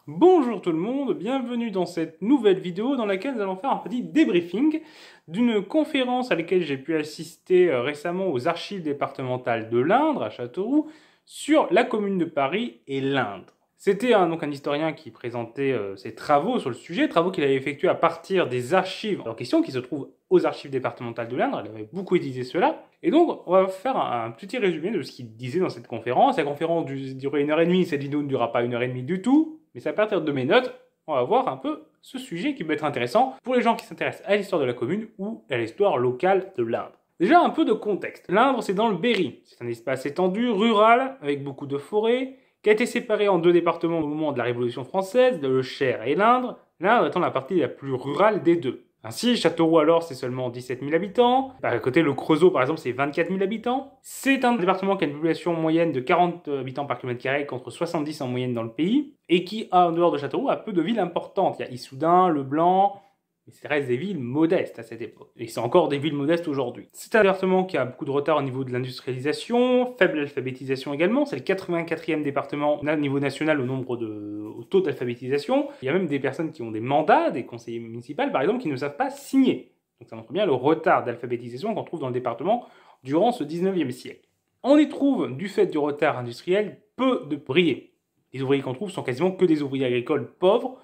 Bonjour tout le monde, bienvenue dans cette nouvelle vidéo dans laquelle nous allons faire un petit débriefing d'une conférence à laquelle j'ai pu assister récemment aux archives départementales de l'Indre, à Châteauroux, sur la commune de Paris et l'Indre. C'était donc un historien qui présentait ses travaux sur le sujet, travaux qu'il avait effectués à partir des archives en question qui se trouvent aux archives départementales de l'Indre. Il avait beaucoup étudié cela. Et donc, on va faire un petit résumé de ce qu'il disait dans cette conférence. La conférence durait 1h30, cette vidéo ne durera pas 1h30 du tout. Mais c'est à partir de mes notes, on va voir un peu ce sujet qui peut être intéressant pour les gens qui s'intéressent à l'histoire de la commune ou à l'histoire locale de l'Indre. Déjà un peu de contexte. L'Indre, c'est dans le Berry. C'est un espace étendu, rural, avec beaucoup de forêts, qui a été séparé en deux départements au moment de la Révolution française, le Cher et l'Indre, l'Indre étant la partie la plus rurale des deux. Ainsi, Châteauroux alors c'est seulement 17 000 habitants, à côté le Creusot par exemple c'est 24 000 habitants. C'est un département qui a une population moyenne de 40 habitants par kilomètre carré contre 70 en moyenne dans le pays, et qui, en dehors de Châteauroux, a peu de villes importantes. Il y a Issoudun, Le Blanc, mais ça reste des villes modestes à cette époque. Et c'est encore des villes modestes aujourd'hui. C'est un département qui a beaucoup de retard au niveau de l'industrialisation, faible alphabétisation également. C'est le 84e département au niveau national au taux d'alphabétisation. Il y a même des personnes qui ont des mandats, des conseillers municipaux par exemple, qui ne savent pas signer. Donc ça montre bien le retard d'alphabétisation qu'on trouve dans le département durant ce 19e siècle. On y trouve, du fait du retard industriel, peu de ouvriers. Les ouvriers qu'on trouve sont quasiment que des ouvriers agricoles pauvres.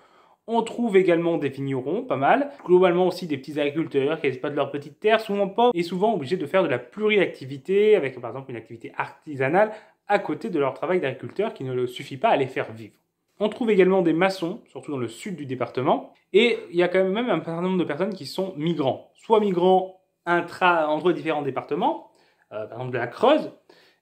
On trouve également des vignerons, pas mal. Globalement aussi des petits agriculteurs qui exploitent leur petite terre, souvent pauvres et souvent obligés de faire de la pluriactivité, avec par exemple une activité artisanale à côté de leur travail d'agriculteur qui ne leur suffit pas à les faire vivre. On trouve également des maçons, surtout dans le sud du département, et il y a quand même un certain nombre de personnes qui sont migrants. Soit migrants entre différents départements, par exemple de la Creuse,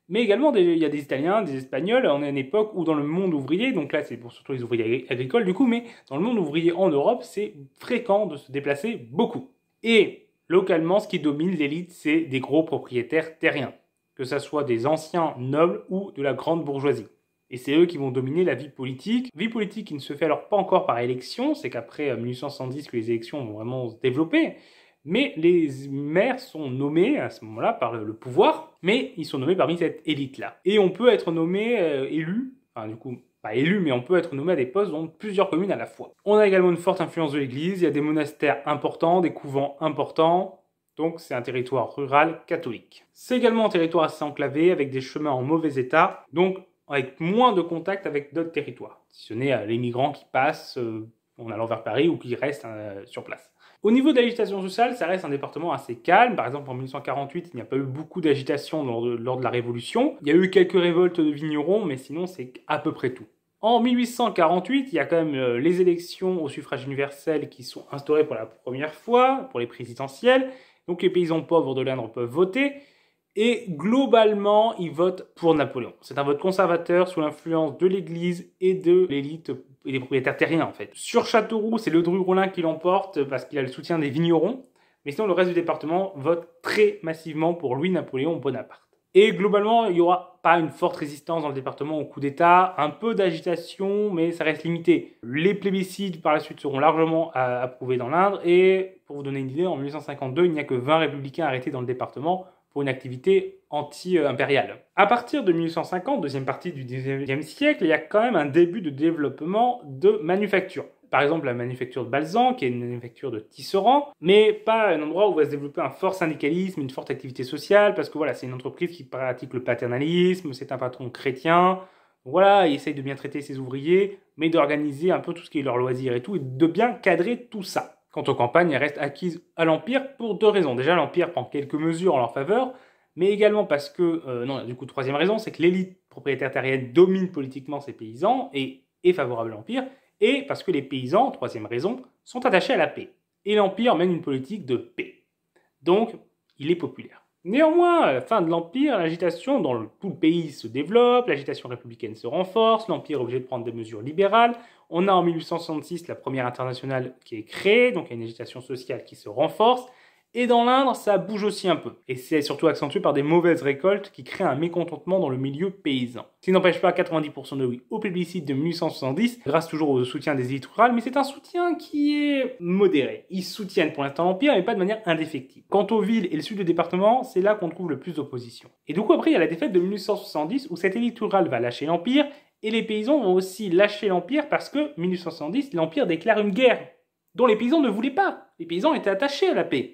mais également, il y a des Italiens, des Espagnols. On est à une époque où dans le monde ouvrier, donc là c'est pour surtout les ouvriers agricoles du coup, mais dans le monde ouvrier en Europe, c'est fréquent de se déplacer beaucoup. Et localement, ce qui domine l'élite, c'est des gros propriétaires terriens, que ce soit des anciens nobles ou de la grande bourgeoisie. Et c'est eux qui vont dominer la vie politique qui ne se fait alors pas encore par élection, c'est qu'après 1870 que les élections vont vraiment se développer. Mais les maires sont nommés à ce moment-là par le pouvoir, mais ils sont nommés parmi cette élite-là. Et on peut être nommé élu, enfin du coup, pas élu, mais on peut être nommé à des postes dans plusieurs communes à la fois. On a également une forte influence de l'église, il y a des monastères importants, des couvents importants, donc c'est un territoire rural catholique. C'est également un territoire assez enclavé, avec des chemins en mauvais état, donc avec moins de contact avec d'autres territoires, si ce n'est les migrants qui passent en allant vers Paris ou qui restent sur place. Au niveau de l'agitation sociale, ça reste un département assez calme. Par exemple, en 1848, il n'y a pas eu beaucoup d'agitation lors de la Révolution. Il y a eu quelques révoltes de vignerons, mais sinon, c'est à peu près tout. En 1848, il y a quand même les élections au suffrage universel qui sont instaurées pour la première fois, pour les présidentielles. Donc les paysans pauvres de l'Indre peuvent voter. Et globalement, ils votent pour Napoléon. C'est un vote conservateur sous l'influence de l'Église et de l'élite et des propriétaires terriens en fait. Sur Châteauroux, c'est le Ledru-Rollin qui l'emporte parce qu'il a le soutien des vignerons. Mais sinon, le reste du département vote très massivement pour Louis-Napoléon Bonaparte. Et globalement, il n'y aura pas une forte résistance dans le département au coup d'État, un peu d'agitation, mais ça reste limité. Les plébiscites par la suite seront largement approuvés dans l'Indre, et pour vous donner une idée, en 1852, il n'y a que 20 républicains arrêtés dans le département pour une activité anti-impériale. À partir de 1850, deuxième partie du XIXe siècle, il y a quand même un début de développement de manufactures. Par exemple, la manufacture de Balzan, qui est une manufacture de tisserand, mais pas un endroit où va se développer un fort syndicalisme, une forte activité sociale, parce que voilà, c'est une entreprise qui pratique le paternalisme, c'est un patron chrétien, voilà, il essaye de bien traiter ses ouvriers, mais d'organiser un peu tout ce qui est leur loisir et tout, et de bien cadrer tout ça. Quant aux campagnes, elles restent acquises à l'Empire pour deux raisons. Déjà, l'Empire prend quelques mesures en leur faveur, mais également parce que, troisième raison, c'est que l'élite propriétaire terrienne domine politiquement ces paysans et est favorable à l'Empire, et parce que les paysans, troisième raison, sont attachés à la paix. Et l'Empire mène une politique de paix. Donc, il est populaire. Néanmoins, à la fin de l'Empire, l'agitation dans tout le pays se développe, l'agitation républicaine se renforce, l'Empire est obligé de prendre des mesures libérales. On a en 1866 la première internationale qui est créée, donc il y a une agitation sociale qui se renforce. Et dans l'Indre, ça bouge aussi un peu. Et c'est surtout accentué par des mauvaises récoltes qui créent un mécontentement dans le milieu paysan. Ce qui n'empêche pas 90% de oui au plébiscite de 1870, grâce toujours au soutien des élites rurales, mais c'est un soutien qui est modéré. Ils soutiennent pour l'instant l'Empire, mais pas de manière indéfectible. Quant aux villes et le sud du département, c'est là qu'on trouve le plus d'opposition. Et du coup, après, il y a la défaite de 1870, où cette élite rurale va lâcher l'Empire, Et les paysans vont aussi lâcher l'Empire parce que, 1870, l'Empire déclare une guerre dont les paysans ne voulaient pas. Les paysans étaient attachés à la paix.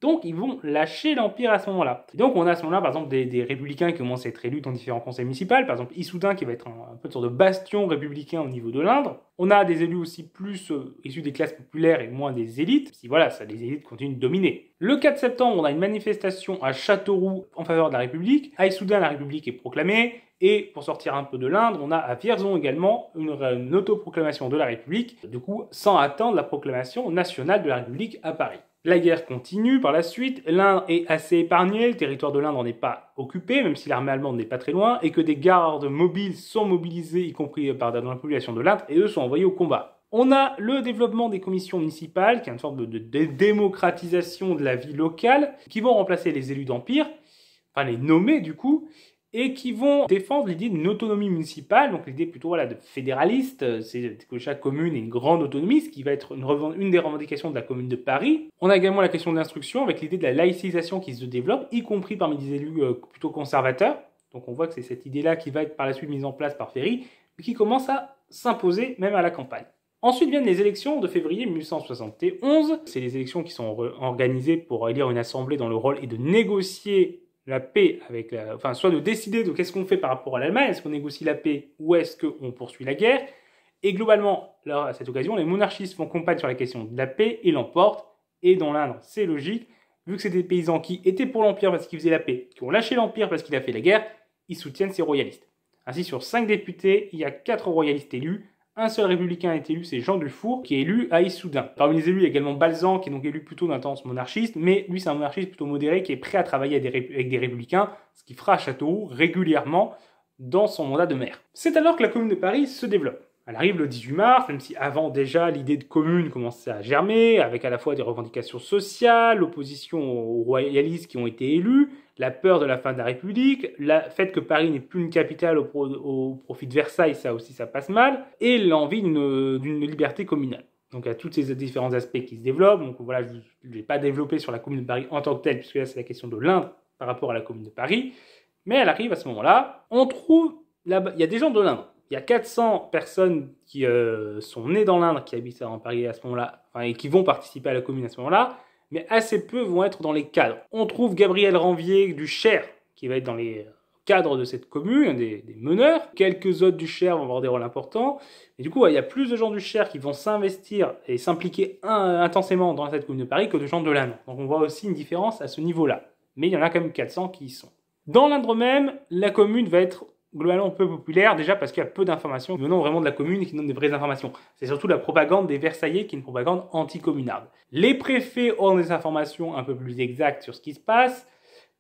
Donc, ils vont lâcher l'Empire à ce moment-là. Et donc, on a à ce moment-là, par exemple, des républicains qui commencent à être élus dans différents conseils municipaux. Par exemple, Issoudun, qui va être un peu de sorte de bastion républicain au niveau de l'Indre. On a des élus aussi plus issus des classes populaires et moins des élites. Si voilà, ça, les élites continuent de dominer. Le 4 septembre, on a une manifestation à Châteauroux en faveur de la République. À Issoudun, la République est proclamée. Et pour sortir un peu de l'Indre, on a à Vierzon également une autoproclamation de la République. Du coup, sans attendre la proclamation nationale de la République à Paris. La guerre continue par la suite, l'Indre est assez épargné, le territoire de l'Indre n'est pas occupé, même si l'armée allemande n'est pas très loin, et que des gardes mobiles sont mobilisés, y compris dans la population de l'Indre, et eux sont envoyés au combat. On a le développement des commissions municipales, qui est une sorte de démocratisation de la vie locale, qui vont remplacer les élus d'Empire, enfin les nommer du coup, et qui vont défendre l'idée d'une autonomie municipale, donc l'idée plutôt voilà, de fédéraliste, c'est que chaque commune ait une grande autonomie, ce qui va être une des revendications de la commune de Paris. On a également la question de l'instruction, avec l'idée de la laïcisation qui se développe, y compris parmi des élus plutôt conservateurs. Donc on voit que c'est cette idée-là qui va être par la suite mise en place par Ferry, mais qui commence à s'imposer même à la campagne. Ensuite viennent les élections de février 1871. C'est les élections qui sont organisées pour élire une assemblée dont le rôle est de négocier la paix avec soit de décider de qu'est-ce qu'on fait par rapport à l'Allemagne, est-ce qu'on négocie la paix ou est-ce qu'on poursuit la guerre. Et globalement, là, à cette occasion, les monarchistes font campagne sur la question de la paix et l'emportent. Et dans l'Indre, c'est logique, vu que c'est des paysans qui étaient pour l'Empire parce qu'ils faisaient la paix, qui ont lâché l'Empire parce qu'il a fait la guerre, ils soutiennent ces royalistes. Ainsi, sur 5 députés, il y a 4 royalistes élus. Un seul républicain est élu, c'est Jean Dufour, qui est élu à Issoudun. Parmi les élus, il y a également Balzan, qui est donc élu plutôt d'un tendance monarchiste, mais lui, c'est un monarchiste plutôt modéré, qui est prêt à travailler avec des républicains, ce qui fera à Châteauroux régulièrement dans son mandat de maire. C'est alors que la Commune de Paris se développe. Elle arrive le 18 mars, même si avant déjà l'idée de commune commençait à germer, avec à la fois des revendications sociales, l'opposition aux royalistes qui ont été élus, la peur de la fin de la République, le fait que Paris n'est plus une capitale au profit de Versailles, ça aussi ça passe mal, et l'envie d'une liberté communale. Donc il y a tous ces différents aspects qui se développent, donc voilà, je ne vais pas développer sur la Commune de Paris en tant que telle, puisque là c'est la question de l'Indre par rapport à la Commune de Paris, mais elle arrive à ce moment-là, on trouve, là-bas, il y a des gens de l'Indre. Il y a 400 personnes qui sont nées dans l'Indre, qui habitent en Paris à ce moment-là, et qui vont participer à la commune à ce moment-là, mais assez peu vont être dans les cadres. On trouve Gabriel Ranvier du Cher, qui va être dans les cadres de cette commune, des meneurs. Quelques autres du Cher vont avoir des rôles importants. Et du coup, il y a plus de gens du Cher qui vont s'investir et s'impliquer intensément dans cette commune de Paris que de gens de l'Indre. Donc on voit aussi une différence à ce niveau-là. Mais il y en a quand même 400 qui y sont. Dans l'Indre même, la commune va être globalement peu populaire, déjà parce qu'il y a peu d'informations venant vraiment de la commune et qui donnent des vraies informations. C'est surtout la propagande des Versaillais qui est une propagande anticommunarde. Les préfets ont des informations un peu plus exactes sur ce qui se passe,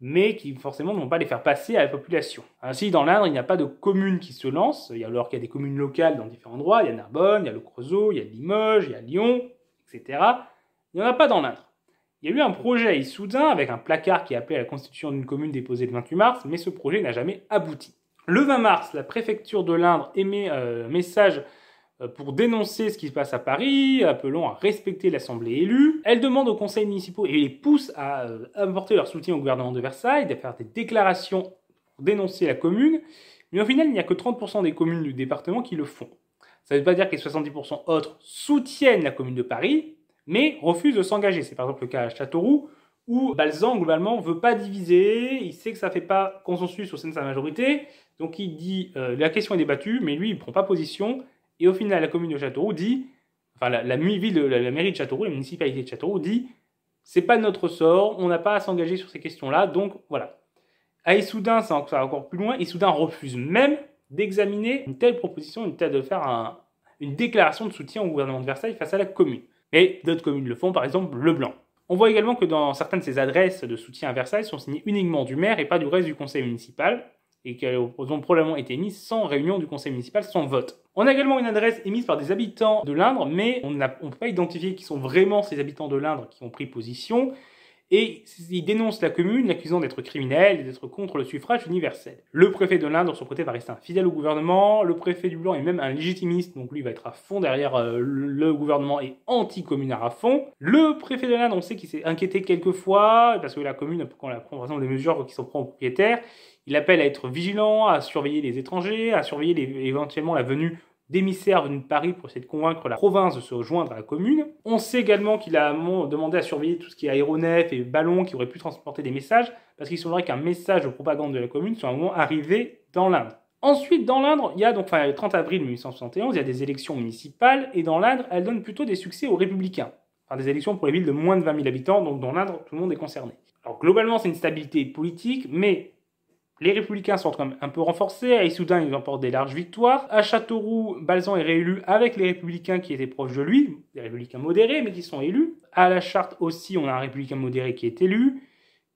mais qui forcément ne vont pas les faire passer à la population. Ainsi, dans l'Indre, il n'y a pas de commune qui se lance, alors qu'il y a des communes locales dans différents endroits, il y a Narbonne, il y a le Creusot, il y a Limoges, il y a Lyon, etc. Il n'y en a pas dans l'Indre. Il y a eu un projet à Issoudun avec un placard qui appelait à la constitution d'une commune déposée le 28 mars, mais ce projet n'a jamais abouti. Le 20 mars, la préfecture de l'Indre émet un message pour dénoncer ce qui se passe à Paris, appelant à respecter l'Assemblée élue. Elle demande aux conseils municipaux et les pousse à apporter leur soutien au gouvernement de Versailles, de faire des déclarations pour dénoncer la commune. Mais au final, il n'y a que 30% des communes du département qui le font. Ça ne veut pas dire que les 70% autres soutiennent la commune de Paris, mais refusent de s'engager. C'est par exemple le cas à Châteauroux, où Balzan, globalement, ne veut pas diviser, il sait que ça ne fait pas consensus au sein de sa majorité, donc il dit la question est débattue, mais lui il ne prend pas position, et au final la commune de Châteauroux dit, enfin la mairie de Châteauroux, la municipalité de Châteauroux dit, c'est pas notre sort, on n'a pas à s'engager sur ces questions-là, donc voilà. À Issoudun, ça va encore plus loin, Issoudun refuse même d'examiner une telle proposition, de faire une déclaration de soutien au gouvernement de Versailles face à la commune. Et d'autres communes le font, par exemple Leblanc. On voit également que dans certaines de ces adresses de soutien à Versailles sont signées uniquement du maire et pas du reste du conseil municipal, et qu'elles ont probablement été mises sans réunion du conseil municipal, sans vote. On a également une adresse émise par des habitants de l'Indre, mais on ne peut pas identifier qui sont vraiment ces habitants de l'Indre qui ont pris position, et ils dénoncent la commune, l'accusant d'être criminel et d'être contre le suffrage universel. Le préfet de l'Indre, de son côté, va rester un fidèle au gouvernement, le préfet du Blanc est même un légitimiste, donc lui va être à fond derrière le gouvernement et anti-communard à fond. Le préfet de l'Indre, on sait qu'il s'est inquiété quelques fois, parce que la commune, quand elle prend par exemple des mesures qui sont prend aux propriétaires, Il appelle à être vigilant, à surveiller les étrangers, à surveiller éventuellement la venue d'émissaires venus de Paris pour essayer de convaincre la province de se joindre à la commune. On sait également qu'il a demandé à surveiller tout ce qui est aéronefs et ballons qui auraient pu transporter des messages, parce qu'il semblerait qu'un message de propagande de la commune soit à un moment arrivé dans l'Indre. Ensuite, dans l'Indre, il y a donc, le 30 avril 1871, il y a des élections municipales, et dans l'Indre, elles donnent plutôt des succès aux Républicains. Enfin, des élections pour les villes de moins de 20 000 habitants, donc dans l'Indre, tout le monde est concerné. Alors globalement, c'est une stabilité politique, mais les Républicains sont quand même un peu renforcés. À Issoudun, ils remportent des larges victoires. À Châteauroux, Balzan est réélu avec les Républicains qui étaient proches de lui, des Républicains modérés, mais qui sont élus. À la Charte aussi, on a un Républicain modéré qui est élu.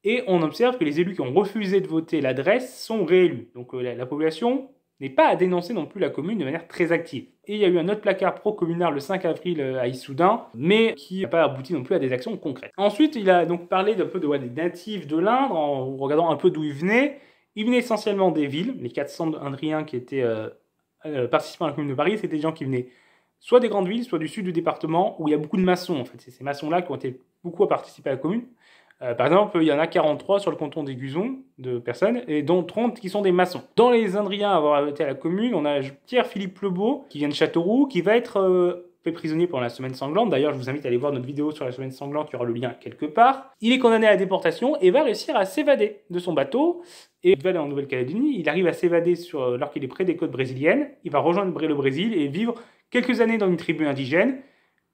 Et on observe que les élus qui ont refusé de voter l'adresse sont réélus. Donc la population n'est pas à dénoncer non plus la commune de manière très active. Et il y a eu un autre placard pro-communard le 5 avril à Issoudun, mais qui n'a pas abouti non plus à des actions concrètes. Ensuite, il a donc parlé d'un peu des natifs de l'Indre, en regardant un peu d'où ils venaient. Ils venaient essentiellement des villes. Les 400 Indriens qui étaient participants à la commune de Paris, c'était des gens qui venaient soit des grandes villes, soit du sud du département, où il y a beaucoup de maçons, en fait. C'est ces maçons-là qui ont été beaucoup à participer à la commune. Par exemple, il y en a 43 sur le canton des Guzons de personnes, et dont 30 qui sont des maçons. Dans les Indriens à avoir été à la commune, on a Pierre-Philippe Lebeau, qui vient de Châteauroux, qui va être fait prisonnier pendant la semaine sanglante. D'ailleurs, je vous invite à aller voir notre vidéo sur la semaine sanglante, il y aura le lien quelque part. Il est condamné à la déportation et va réussir à s'évader de son bateau. Et il va aller en Nouvelle-Calédonie, il arrive à s'évader alors qu'il est près des côtes brésiliennes. Il va rejoindre le Brésil et vivre quelques années dans une tribu indigène.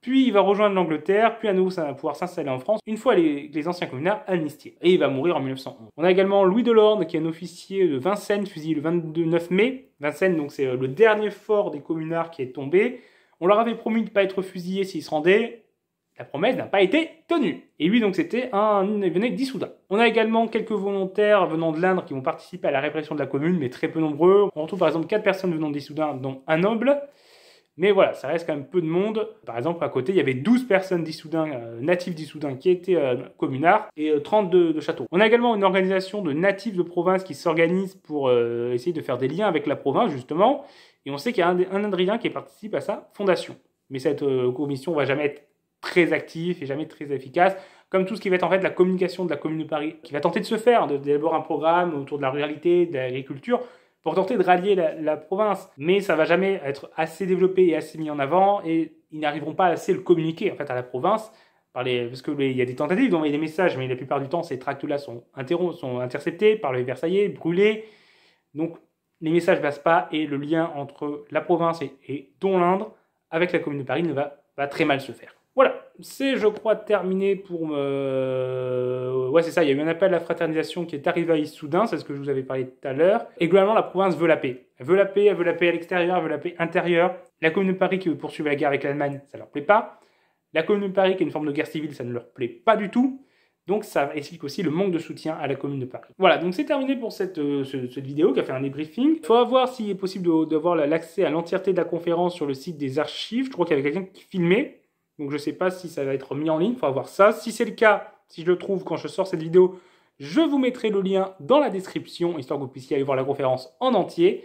Puis il va rejoindre l'Angleterre, puis à nouveau ça va pouvoir s'installer en France, une fois les anciens communards amnistiés. Et il va mourir en 1911. On a également Louis Delorme, qui est un officier de Vincennes, fusillé le 29 mai. Vincennes, donc c'est le dernier fort des communards qui est tombé. On leur avait promis de ne pas être fusillé s'ils se rendaient. La promesse n'a pas été tenue. Et lui, donc, il venait d'Issoudun. On a également quelques volontaires venant de l'Indre qui vont participer à la répression de la commune, mais très peu nombreux. On retrouve par exemple 4 personnes venant d'Issoudun, dont un noble. Mais voilà, ça reste quand même peu de monde. Par exemple, à côté, il y avait 12 personnes d'Issoudun, natifs d'Issoudun, qui étaient communards, et 30 de Châteauroux. On a également une organisation de natifs de province qui s'organise pour essayer de faire des liens avec la province, justement. Et on sait qu'il y a un Indrien qui participe à sa fondation. Mais cette commission ne va jamais être très active et jamais très efficace. Comme tout ce qui va être en fait la communication de la Commune de Paris, qui va tenter de se faire, d'élaborer un programme autour de la ruralité, de l'agriculture, pour tenter de rallier la province. Mais ça ne va jamais être assez développé et assez mis en avant, et ils n'arriveront pas assez à le communiquer en fait, à la province, parce qu'il y a des tentatives d'envoyer des messages, mais la plupart du temps, ces tracts-là sont interceptés par les Versaillais, brûlés. Donc, les messages ne passent pas, et le lien entre la province et dont l'Indre, avec la Commune de Paris, va très mal se faire. Voilà, c'est, je crois, terminé pour... Ouais, c'est ça, il y a eu un appel à la fraternisation qui est arrivé à Issoudun, c'est ce que je vous avais parlé tout à l'heure. Et globalement, la province veut la paix. Elle veut la paix, elle veut la paix à l'extérieur, elle veut la paix intérieure. La Commune de Paris qui veut poursuivre la guerre avec l'Allemagne, ça leur plaît pas. La Commune de Paris qui est une forme de guerre civile, ça ne leur plaît pas du tout. Donc ça explique aussi le manque de soutien à la Commune de Paris. Voilà, donc c'est terminé pour cette vidéo qui a fait un débriefing. Il faudra voir s'il est possible d'avoir l'accès à l'entièreté de la conférence sur le site des archives. Je crois qu'il y avait quelqu'un qui filmait. Donc je ne sais pas si ça va être mis en ligne, il faudra voir ça. Si c'est le cas, si je le trouve quand je sors cette vidéo, je vous mettrai le lien dans la description, histoire que vous puissiez aller voir la conférence en entier.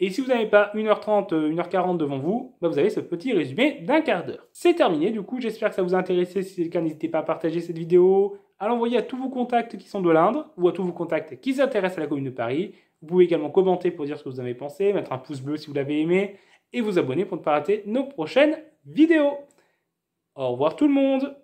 Et si vous n'avez pas 1h30, 1h40 devant vous, vous avez ce petit résumé d'un quart d'heure. C'est terminé, du coup, j'espère que ça vous a intéressé. Si c'est le cas, n'hésitez pas à partager cette vidéo, à l'envoyer à tous vos contacts qui sont de l'Indre, ou à tous vos contacts qui s'intéressent à la Commune de Paris. Vous pouvez également commenter pour dire ce que vous avez pensé, mettre un pouce bleu si vous l'avez aimé, et vous abonner pour ne pas rater nos prochaines vidéos. Au revoir tout le monde!